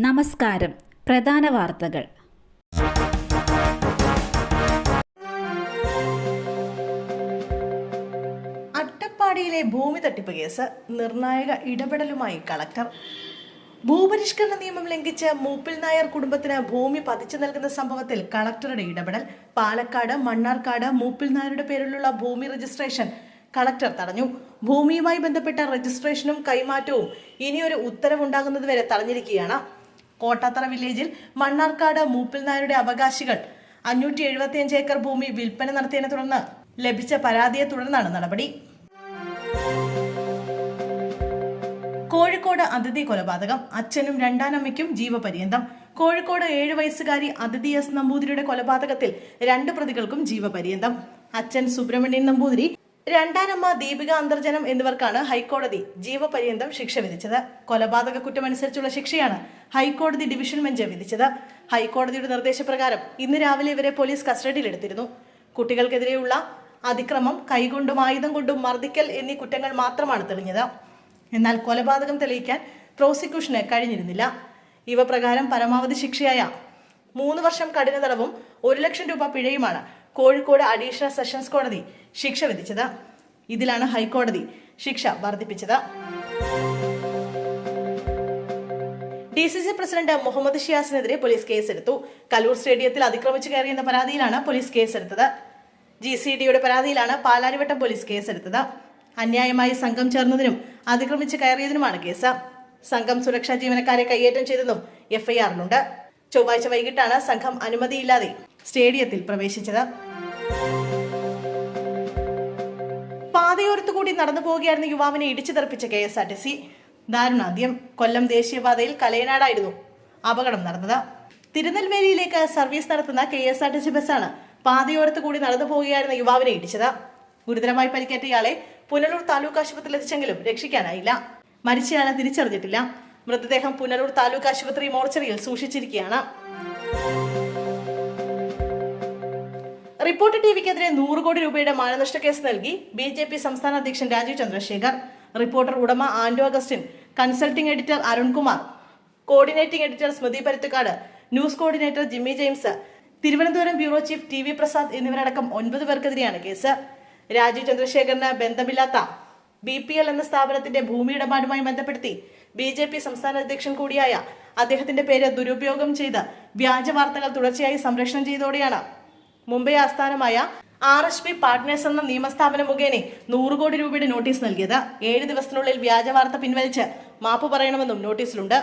നമസ്കാരം. പ്രധാന വാർത്തകൾ. അട്ടപ്പാടിയിലെ ഭൂമി തട്ടിപ്പ് കേസ് നിർണായക ഇടപെടലുമായി കളക്ടർ. ഭൂപരിഷ്കരണ നിയമം ലംഘിച്ച് മൂപ്പിൽ നായർ കുടുംബത്തിന് ഭൂമി പതിച്ചു നൽകുന്ന സംഭവത്തിൽ കളക്ടറുടെ ഇടപെടൽ. പാലക്കാട് മണ്ണാർക്കാട് മൂപ്പിൽ നായരുടെ പേരിലുള്ള ഭൂമി രജിസ്ട്രേഷൻ കളക്ടർ തടഞ്ഞു. ഭൂമിയുമായി ബന്ധപ്പെട്ട രജിസ്ട്രേഷനും കൈമാറ്റവും ഇനിയൊരു ഉത്തരവുണ്ടാകുന്നതുവരെ തടഞ്ഞിരിക്കുകയാണ്. കോട്ടാത്തറ വില്ലേജിൽ മണ്ണാർക്കാട് മൂപ്പിൽ നായരുടെ അവകാശികൾ 575 ഏക്കർ ഭൂമി വിൽപ്പന നടത്തിയതിനെ തുടർന്ന് ലഭിച്ച പരാതിയെ തുടർന്നാണ് നടപടി. കോഴിക്കോട് അതിഥി കൊലപാതകം. അച്ഛനും രണ്ടാനമ്മയ്ക്കും ജീവപര്യന്തം. കോഴിക്കോട് 7 വയസ്സുകാരി അതിഥി എസ് നമ്പൂതിരിയുടെ കൊലപാതകത്തിൽ 2 പ്രതികൾക്കും ജീവപര്യന്തം. അച്ഛൻ സുബ്രഹ്മണ്യൻ നമ്പൂതിരി, രണ്ടാനമ്മ ദീപിക അന്തർജനം എന്നിവർക്കാണ് ഹൈക്കോടതി ജീവപര്യന്തം ശിക്ഷ വിധിച്ചത്. കൊലപാതക കുറ്റമനുസരിച്ചുള്ള ശിക്ഷയാണ് ഹൈക്കോടതി ഡിവിഷൻ ബെഞ്ച് വിധിച്ചത്. ഹൈക്കോടതിയുടെ നിർദ്ദേശപ്രകാരം ഇന്ന് രാവിലെ ഇവരെ പോലീസ് കസ്റ്റഡിയിലെടുത്തിരുന്നു. കുട്ടികൾക്കെതിരെയുള്ള അതിക്രമം, കൈകൊണ്ടും ആയുധം കൊണ്ടും മർദ്ദിക്കൽ എന്നീ കുറ്റങ്ങൾ മാത്രമാണ് തെളിഞ്ഞത്. എന്നാൽ കൊലപാതകം തെളിയിക്കാൻ പ്രോസിക്യൂഷന് കഴിഞ്ഞിരുന്നില്ല. ഇവ പ്രകാരം പരമാവധി ശിക്ഷയായ 3 വർഷം കഠിന തടവും 1 ലക്ഷം രൂപ പിഴയുമാണ് കോഴിക്കോട് അഡീഷണൽ സെഷൻസ് കോടതി ശിക്ഷ വിധിച്ചത്. ഇതിലാണ് ഹൈക്കോടതി ശിക്ഷ വർദ്ധിപ്പിച്ചത്. DCC പ്രസിഡന്റ് മുഹമ്മദ് ഷിയാസിനെതിരെ പോലീസ് കേസെടുത്തു. കലൂർ സ്റ്റേഡിയത്തിൽ അതിക്രമിച്ചു കയറിയെന്ന പരാതിയിലാണ് പോലീസ് കേസെടുത്തത്. GCDയുടെ പരാതിയിലാണ് പാലാരിവട്ടം പോലീസ് കേസെടുത്തത്. അന്യായമായി സംഘം ചേർന്നതിനും അതിക്രമിച്ചു കയറിയതിനുമാണ് കേസ്. സംഘം സുരക്ഷാ ജീവനക്കാരെ കയ്യേറ്റം ചെയ്തെന്നും FIR-ലുണ്ട്. ചൊവ്വാഴ്ച വൈകിട്ടാണ് സംഘം അനുമതിയില്ലാതെ സ്റ്റേഡിയത്തിൽ പ്രവേശിച്ചത്. പാതയോരത്തുകൂടി നടന്നു പോവുകയായിരുന്ന യുവാവിനെ ഇടിച്ചു തെറിപ്പിച്ച KSRTC. ദാരുണാന്ത്യം. കൊല്ലം ദേശീയപാതയിൽ കലയനാടായിരുന്നു അപകടം നടന്നത്. തിരുനെൽവേലിയിലേക്ക് സർവീസ് നടത്തുന്ന KSRTC ബസ്സാണ് പാതയോരത്തുകൂടി നടന്നു പോവുകയായിരുന്ന യുവാവിനെ ഇടിച്ചത്. ഗുരുതരമായി പരിക്കേറ്റ ഇയാളെ പുനലൂർ താലൂക്ക് ആശുപത്രിയിൽ എത്തിച്ചെങ്കിലും രക്ഷിക്കാനായില്ല. മരിച്ചയാളെ തിരിച്ചറിഞ്ഞിട്ടില്ല. മൃതദേഹം പുനലൂർ താലൂക്ക് ആശുപത്രി മോർച്ചറിയിൽ സൂക്ഷിച്ചിരിക്കുകയാണ്. റിപ്പോർട്ട് TVക്കെതിരെ 100 കോടി രൂപയുടെ മാനനഷ്ട കേസ് നൽകി BJP സംസ്ഥാന അധ്യക്ഷൻ രാജീവ് ചന്ദ്രശേഖർ. റിപ്പോർട്ടർ ഉടമ Anto Augustine, consulting editor Arunkumar, coordinating editor Smruthy Paruthukad, news coordinator Jimmy James, Thiruvananthapuram bureau chief TV Prasad എന്നിവരടക്കം 9 പേർക്കെതിരെയാണ് കേസ്. രാജീവ് ചന്ദ്രശേഖറിന് ബന്ധമില്ലാത്ത BPL എന്ന സ്ഥാപനത്തിന്റെ ഭൂമി ഇടപാടുമായി ബന്ധപ്പെടുത്തി BJP സംസ്ഥാന അധ്യക്ഷൻ കൂടിയായ അദ്ദേഹത്തിന്റെ പേര് ദുരുപയോഗം ചെയ്ത് വ്യാജ വാർത്തകൾ തുടർച്ചയായി സംപ്രേഷണം ചെയ്തതോടെയാണ് മുംബൈ ആസ്ഥാനമായ RSP പാർട്ട്നേഴ്സ് എന്ന നിയമസ്ഥാപനം മുഖേന 100 കോടി രൂപയുടെ നോട്ടീസ് നൽകിയത്. 7 ദിവസത്തിനുള്ളിൽ വ്യാജ വാർത്ത പിൻവലിച്ച് മാപ്പ് പറയണമെന്നും നോട്ടീസിലുണ്ട്.